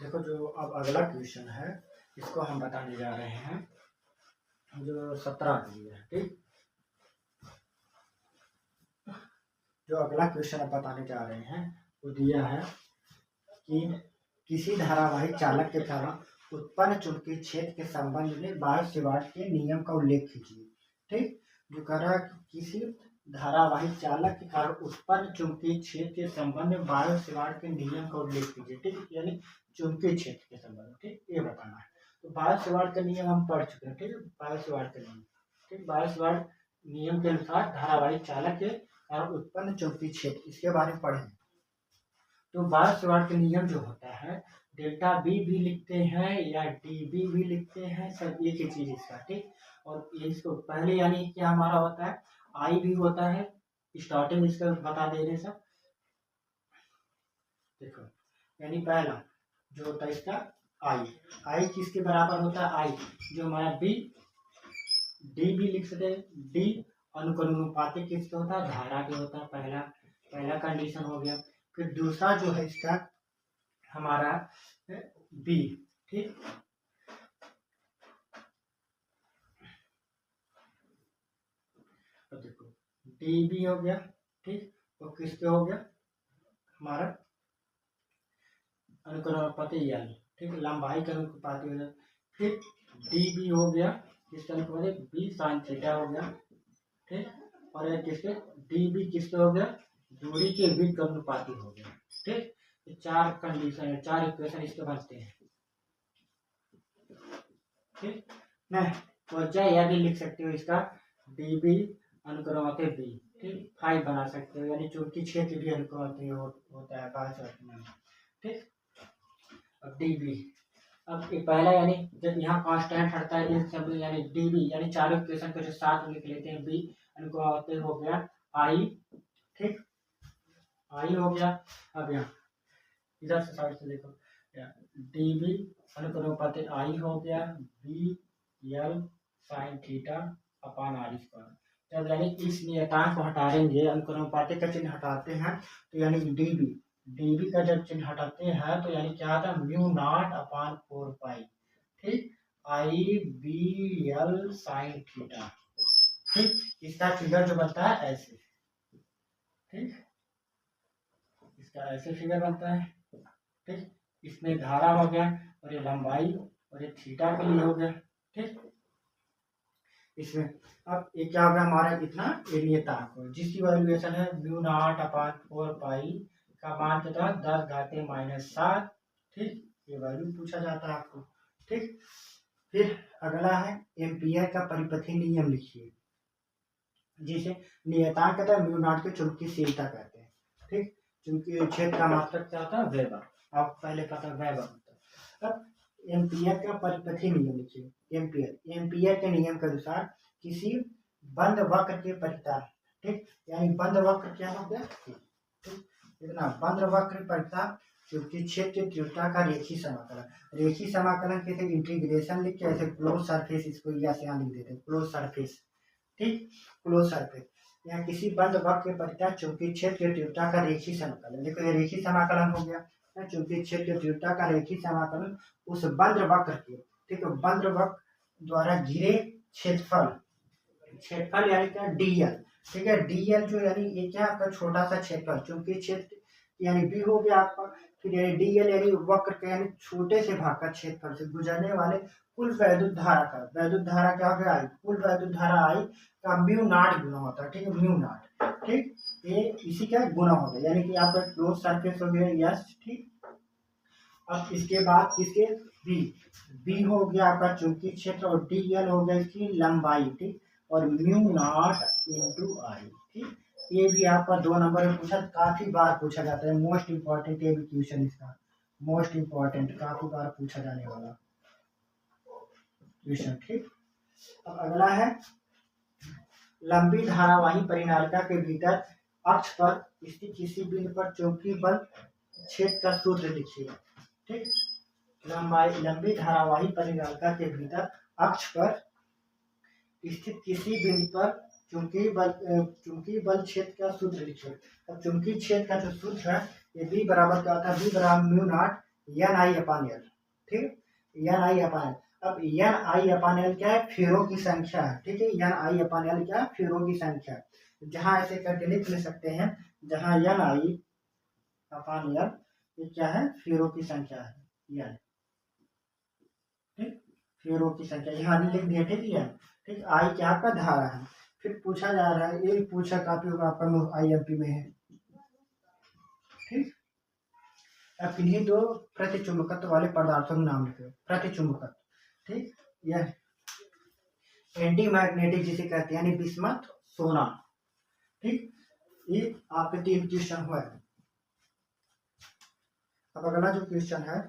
देखो जो अब अगला क्वेश्चन है इसको हम बताने जा रहे हैं जो 17 के लिए है। ठीक, जो अगला क्वेश्चन अब बताने जा रहे हैं वो दिया है कि किसी धारावाहिक चालक के कारण उत्पन्न चुंबकीय क्षेत्र के संबंध में बायोट-सेवर्ट के नियम का उल्लेख कीजिए। ठीक, जो कह रहा है कि किसी धारावाहिक चालक के कारण उत्पन्न चुंबकीय क्षेत्र के संबंध में बायोट-सेवर्ट के नियम का उल्लेख कीजिए। ठीक, यानी चुंबकीय क्षेत्र के संबंध में, ठीक, ये बताना है। तो बायोट-सेवर्ट का नियम हम पढ़ चुके हैं। ठीक, बायोट-सेवर्ट का नियम, ठीक, बायोट-सेवर्ट नियम के अनुसार धारावाहिक चालक के कारण उत्पन्न चुंबकीय क्षेत्र, इसके बारे में पढ़े। तो बायोट-सेवर्ट के नियम जो होता है डेल्टा बी भी लिखते हैं या डी बी भी लिखते हैं, सब एक ही चीज इसका। ठीक, और इसको पहले यानी क्या हमारा होता है आई भी होता है, स्टार्टिंग इसका बता दे रहे सब। देखो यानी पहला जो होता है इसका आई किसके बराबर होता है, आई जो हमारा बी डी भी लिख सकते हैं, डी अनुकरणुपातिक किसका होता है, धारा के होता है। पहला कंडीशन हो गया। फिर दूसरा जो है इसका हमारा बी, ठीक, तो देखो डी बी हो गया। ठीक, तो किसके हो गया हमारा अनुकरणुपाती एल, ठीक, लंबाई का अनुपाती हो गया। फिर डी बी हो गया किसका अनुपाती, बी साइन थीटा हो गया। ठीक, और ये किसके डी बी किसके हो गया, दूरी के बीच का अनुपाती हो गया। ठीक, ये चार कंडीशन, चार इक्वेशन इसके बनते हैं। ठीक, नहीं तो यह भी लिख सकते हो इसका डी बी अनुक्रमाते बी, ठीक, 5 बना सकते हो, यानी चुंबकीय क्षेत्र भी अनुक्रमाते होता है बायोट में। ठीक, अब डी बी, अब पहला यानी जब यहाँ कांस्टेंट हटता है इन सब यानी डी बी यानी चारों इक्वेशन को जो साथ लिख लेते हैं। बी अनुक्रमाते हो गया आई, ठीक, आई हो गया। अब यहाँ इधर से साइड से देखो डी बी अनुक्रमाते आई हो गया बी एल साइन थीटा अपान आर स्क्वायर। जब यानी इस नियतांक को हटाएंगे, अनुक्रमानुपातिक का चिन्ह हटाते हैं तो यानी डीबी का जब चिन्ह हटाते हैं तो यानी क्या आता है म्यू नॉट अपान 4 पाई। ठीक, आई बी एल साइन थीटा। ठीक, इसका फिगर जो बनता है ऐसे, ठीक, इसका ऐसे फिगर बनता है। ठीक, इसमें धारा हो गया और ये लंबाई और ये थीटा के लिए हो गया। ठीक, इसमें अब ये क्या होगा हमारा इतना नियतांक जिसकी वैल्यूएशन है म्यू नॉट अपान 4 पाई का मान कितना 10 घाते -7। ठीक, ये वैल्यू पूछा जाता है आपको। ठीक, फिर अगला है एम्पियर का परिपथी नियम लिखिए, जिसे नियतांक कहता है म्यू नॉट की चुंबकीयशीलता कहते हैं। ठीक, चुंबकीय क्षेत्र का मात्रक क्या होता है वेबर, आप पहले पता वेबर होता है। अब एम्पियर का परिपथी नियम लिखिए। एम्पियर के नियम के अनुसार किसी बंद वक्र के परिताप, ठीक, यानी बंद वक्र क्या हो गया, ठीक, इतना बंद वक्र परिताप चुंबकीय क्षेत्र की तीव्रता का रेखीय समाकलन के इंटीग्रेशन लिख के ऐसे क्लोज सरफेस, इसको यहाँ लिख देते हैं क्लोज सरफेस। ठीक, क्लोज सरफेस यहाँ किसी बंद वक्र के परिताप चुंबकीय क्षेत्र की तीव्रता का रेखीय समाकलन। देखो ये रेखीय समाकलन हो गया, चुंबकीय क्षेत्र की तीव्रता का रेखीय समाकलन उस बंद वक्र के, ठीक है, बंद वक्र द्वारा घिरे क्षेत्रफल यानी क्या डीएल। ठीक है, डीएल जो यानी ये क्या आपका छोटा सा क्षेत्रफल चुंबकीय क्षेत्र यानी बी हो गया आपका। फिर यानी डीएल यानी वक्र के यानी छोटे से भाग का क्षेत्रफल से गुजरने वाले कुल वैद्युत धारा का, वैद्युत धारा क्या हो गया आई, कुल वैद्युत धारा आई का म्यू नॉट गुना होता है। ठीक है, म्यू नॉट, ठीक, ये इसी का गुना हो गया यानी कि आपका क्लोज सरफेस हो गया यस। ठीक, अब इसके बाद किसके बी हो गया आपका चुंबकीय क्षेत्र और डीएल हो गया इसकी लंबाई। ठीक, और म्यू नॉट इनटू आई। ठीक, ये भी आपका 2 नंबर में पूछा, काफी बार पूछा जाता है, मोस्ट इंपॉर्टेंट ये भी क्वेश्चन इसका मोस्ट इंपॉर्टेंट, काफी बार पूछा जाने वाला क्वेश्चन। ठीक, अब अगला है लंबी धारावाही परिनालिका के भीतर अक्ष पर स्थित किसी बिंदु पर चुंबकीय बल क्षेत्र का सूत्र लिखिए। ठीक, लंबी धारावाही परिनालिका के भीतर अक्ष पर स्थित किसी बिंदु पर चुंबकीय बल क्षेत्र का सूत्र लिखिए। अब चुंबकीय क्षेत्र का जो सूत्र है ये बी बराबर क्या होता है, बी बराबर mu not an I upon L, ठीक, एन आई अपान एल। अब एन आई अपान एल क्या है, फेरों की संख्या है, ठीक है, एन आई अपान एल क्या है, फेरों की संख्या। जहां ऐसे करके लिख सकते हैं, जहां एन आई अपान एल ये क्या है, फेरों की संख्या है एन, ठीक, फेरों की संख्या यहाँ लिख दिया, ठीक है। ठीक, आई क्या आपका धारा है। फिर पूछा जा रहा है, ये पूछा काफी होगा आपका IMP में है, ठीक। अब किन्हीं दो प्रतिचुंबकत्व वाले पदार्थों के नाम लिखे, प्रतिचुंबकत्व, ठीक, यह एंटी मैग्नेटिक जिसे कहते हैं, यानी बिस्मथ, सोना, ठीक। ये आपके 3 क्वेश्चन हुए। अब अगला जो क्वेश्चन है,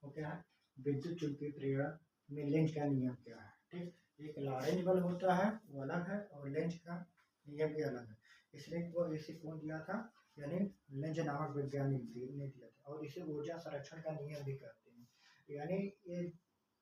वो क्या है, विद्युत चुंबकीय प्रेरण में लेंज का नियम क्या है, ठीक। एक लॉरेंज बल होता है, वो अलग है, और लेंज का नियम भी अलग है। इसलिए वो इसे कौन दिया था, यानी लेंज नामक वैज्ञानिक ने दिया था, और इसे ऊर्जा संरक्षण का नियम भी कहते हैं। यानी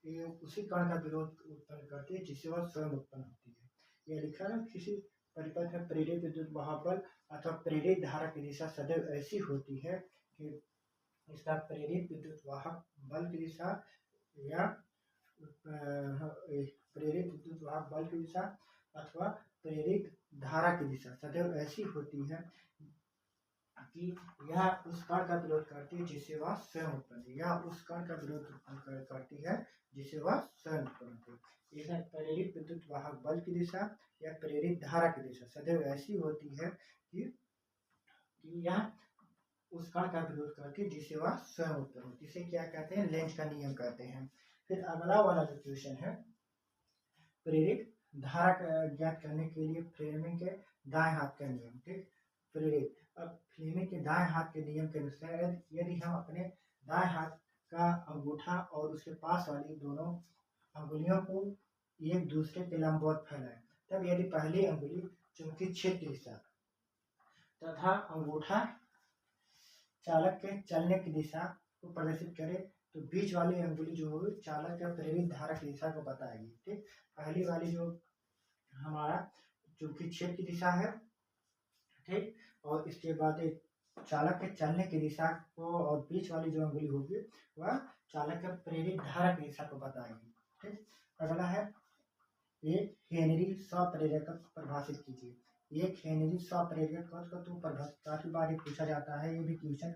ये उसी कण का विरोध उत्पन्न करती है जिससे वह स्वयं उत्पन्न होती है। यह लिखा है, किसी परिपथ में प्रेरित विद्युत वहां बल अथवा प्रेरित धारा की दिशा सदैव ऐसी होती है कि इसका प्रेरित विद्युत वाहक बल की दिशा या प्रेरित विद्युत वाहक बल की दिशा अथवा प्रेरित धारा की दिशा सदैव ऐसी होती है कि यह उस कण का विरोध करती है जिसे वह स्वयं उत्पन्न, या उस कण का विरोध करती है जिसे वह स्वयं उत्पन्न होती है। यह प्रेरित विद्युत वाहक बल की दिशा या प्रेरित धारा की दिशा सदैव ऐसी होती है कि यह उस कण का विरोध करके जिसे वह स्वयं उत्पन्न होती है। इसे क्या कहते हैं, लेंज का नियम कहते हैं। फिर अगला वाला जो क्वेश्चन है, प्रेरित धारा ज्ञात करने के लिए फ्लेमिंग के दाएं हाथ का नियम, ठीक, प्रेरित। अब फ्लेमिंग के दाएं हाथ के नियम के अनुसार यदि हम अपने दाएं हाथ का अंगूठा और उसके पास वाली दोनों अंगुलियों को एक दूसरे के लंबवत फैलाएं, तब यदि पहली अंगुली चुंबकीय क्षेत्र की दिशा तथा अंगूठा चालक के चलने की दिशा को प्रदर्शित करे, तो बीच वाली अंगुली जो होगी चालक के प्रेरित धारा की दिशा को बताएगी, ठीक। पहली वाली जो हमारा चुंबकीय क्षेत्र की दिशा है, ठीक, और इसके बाद एक चालक के चलने की दिशा को, और बीच वाली जो अंगुली होगी वह चालक के प्रेरित धारा की दिशा को बताएगी, ठीक। अगला है, एक हेनरी स्वप्रेरक परिभाषित कीजिए। एक हेनरी स्वप्रेरक को तो परिभाषित काफी बार पूछा जाता है, ये भी क्वेश्चन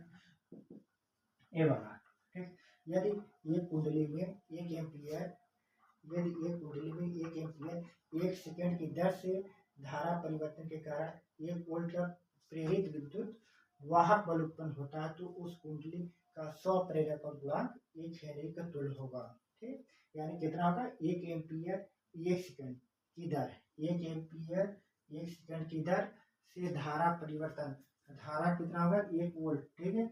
ए वाला, ठीक। यदि एक कुंडली में 1 एम्पीयर, यदि एक कुंडली में 1 एम्पीयर 1 सेकंड की दर से धारा परिवर्तन के कारण 1 वोल्ट का प्रेरित विद्युत वाहक बल उत्पन्न होता है, तो उस कुंडली का स्वप्रेरक और गुणांक 1 हेनरी का तुल्य होगा, ठीक। यानी कितना होगा, 1 एम्पीयर 1 सेकंड की दर, 1 एम्पीयर 1 सेकंड की दर से धारा परिवर्तन, धारा कितना होगा, 1 वोल्ट, ठीक है,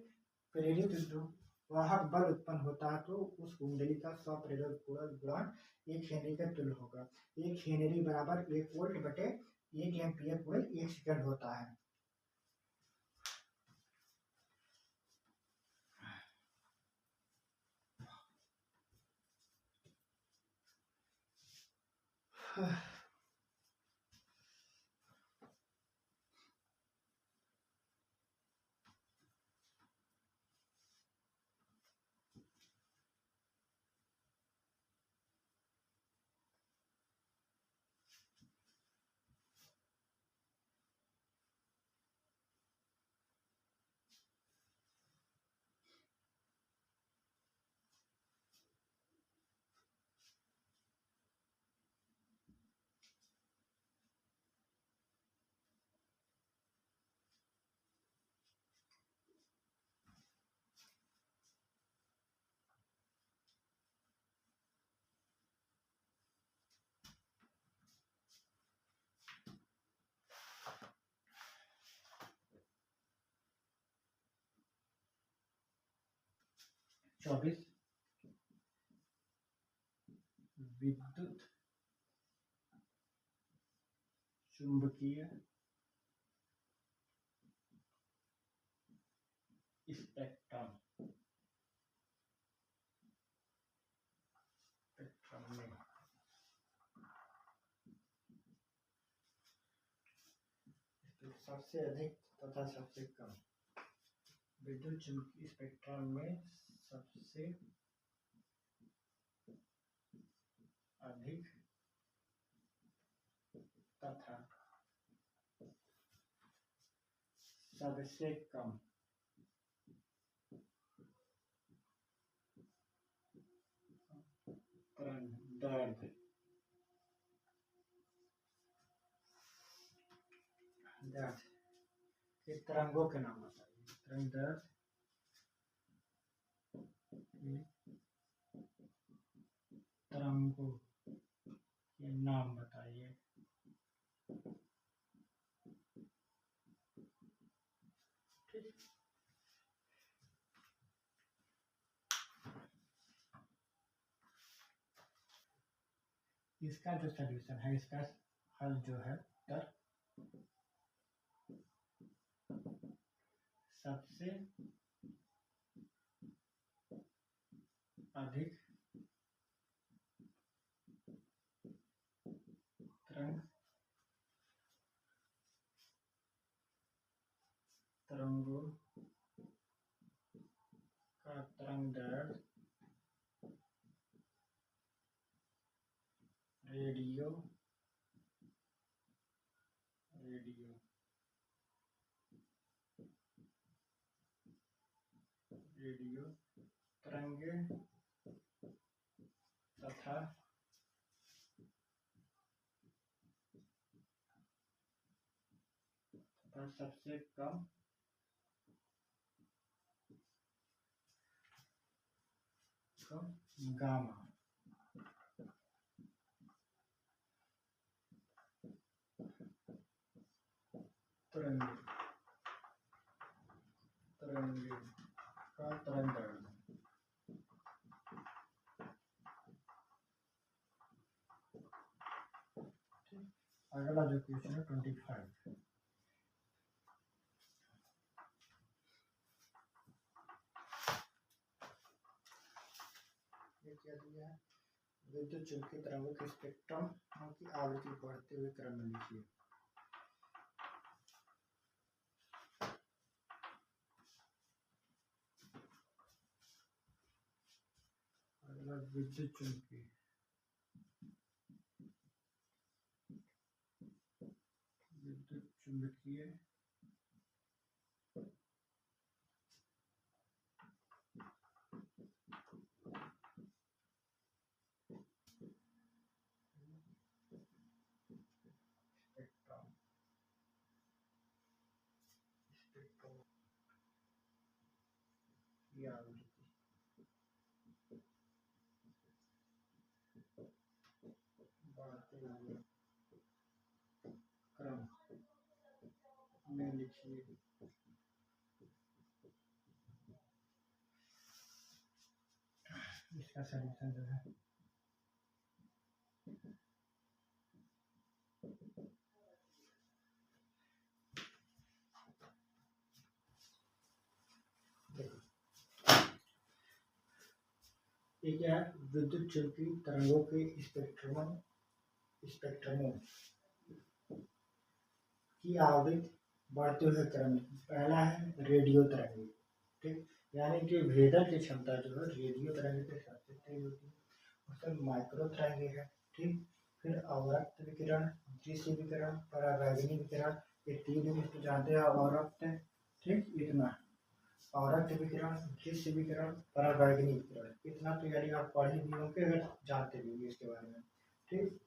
प्रेरित विद्युत वाहक बल उत्पन्न होता है, तो उस कुंडली का स्वप्रेरक गुणांक 1 हेनरी का तुल्य होगा। 1 हेनरी बराबर 1 वोल्ट बटे 1 एम्पीयर पूरे 1 सेकंड होता है। 24 विद्युत चुंबकीय स्पेक्ट्रम में सबसे अधिक तथा सबसे कम विद्युत चुंबकीय स्पेक्ट्रम में सबसे अधिक तथा सबसे कम तरंग दैर्ध्य के तरंगों के नाम बताइए। तरंग दैर्ध्य तरंगों के नाम बताइए। इसका जो सॉल्यूशन है, इसका हल जो है उत्तर सबसे अधिक तरंगों का तरंग दैर्ध्य रेडियो तरंगें तथा सबसे कम गामा तरंगे का तरंग दैर्ध्य। अगला जो क्वेश्चन है 25। ये क्या दिया है? विद्युत चुंबकीय तरंगों के स्पेक्ट्रम की आवृत्ति बढ़ते हुए क्रम में लिखिए। अगला विद्युत चुंबकीय बढ़ते हुए क्रम में लिखिए। इसका सॉल्यूशन जो है ये क्या है? विद्युत चुंबकीय तरंगों के स्पेक्ट्रमों की आवृत्ति बढ़ते हुए क्रम। पहला है रेडियो तरंगे, ठीक, यानी कि भेदन की क्षमता जो है रेडियो तरंगे के सबसे तेज होती है। उसमें माइक्रो तरंगे है, ठीक। फिर अवरक्त विकिरण, दृश्य विकिरण, परावैगनी विकिरण, ये तीन इसको जानते हैं। अवरक्त, ठीक, इतना अवरक्त विकिरण, दृश्य विकिरण, परावैगनी विकिरण, इतना तो यानी आप पढ़े भी होंगे, अगर जानते भी होंगे इसके बारे में, ठीक।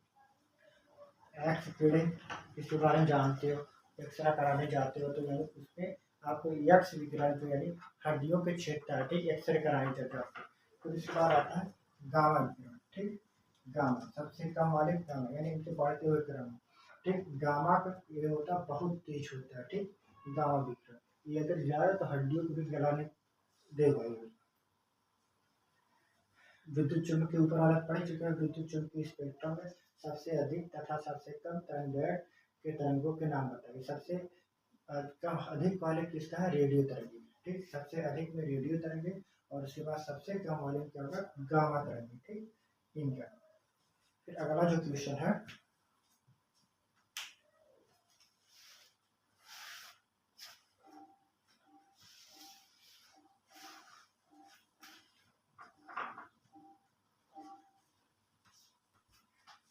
एक्स किरण इसके बारे में जानते हो, एक्सरे कराने जाते हो तो यानी उसमें आपको एक्स विकिरण जो यानी हड्डियों के क्षेत्र, ठीक, एक्सरे करानी चाहिए आपको। तो इसके बाद आता है गामा विकिरण, ठीक। गामा सबसे कम वाले गामा यानी इनके बढ़ते हुए क्रम, ठीक। गामा का ये होता है बहुत तेज होता है, ठीक, गामा विकिरण। ये अगर ज़्यादा तो हड्डियों को भी गलाने देगा ये, विद्युत चुम्बक के ऊपर वाला पढ़ चुके हैं। विद्युत चुम्बकीय स्पेक्ट्रम में सबसे अधिक तथा सबसे कम तरंगदैर्घ्य के तरंगों के नाम बताइए। सबसे कम अधिक वाले किसका है? रेडियो तरंगे। ठीक, सबसे अधिक में रेडियो तरंगे और उसके बाद सबसे कम वाले में क्या होगा? गामा तरंगे। ठीक, इनका। फिर अगला जो क्वेश्चन है,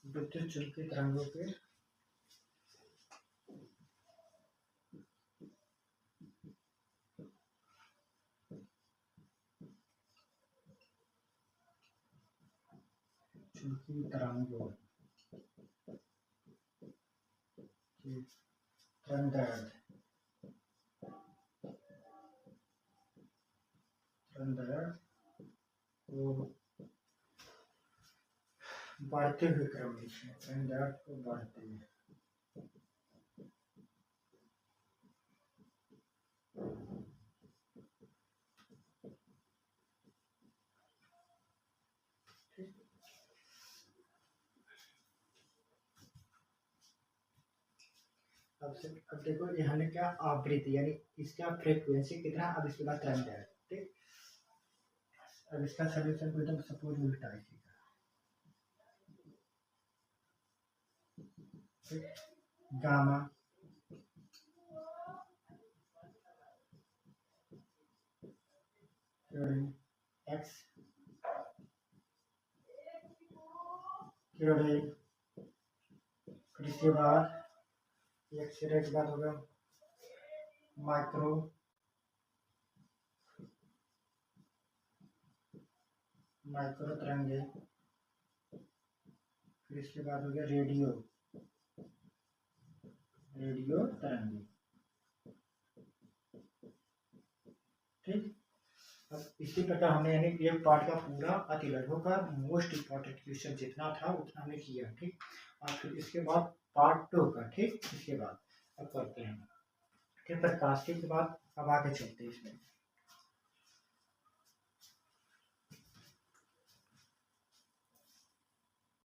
विद्युत चुम्बकीय तरंगों के चुम्बकीय तरंगों की तरंगदैर्घ्य को बढ़ते हुए क्रम में, तरंगदैर्घ्य को बढ़ते हुए। अब देखो यहाँ ने क्या? आवृत्ति यानी इसका फ्रीक्वेंसी कितना, अब इसके बाद तरंगदैर्घ्य। ठीक, अब इसका सॉल्यूशन को एकदम सपोज उल्टा है इसी का। गामा एक्स फिर इसके बाद एक्स रे के बाद होगा माइक्रो तरंगे, फिर इसके बाद हो गया रेडियो तरंगे। ठीक, अब इसी प्रकार हमने यानी एक पार्ट का पूरा अति लगभग का मोस्ट इम्पोर्टेंट क्वेश्चन जितना था उतना हमने किया। ठीक, और फिर इसके बाद पार्ट 2 का। ठीक, इसके बाद अब करते हैं। ठीक, प्रकाशिकी के बाद अब आगे चलते हैं इसमें।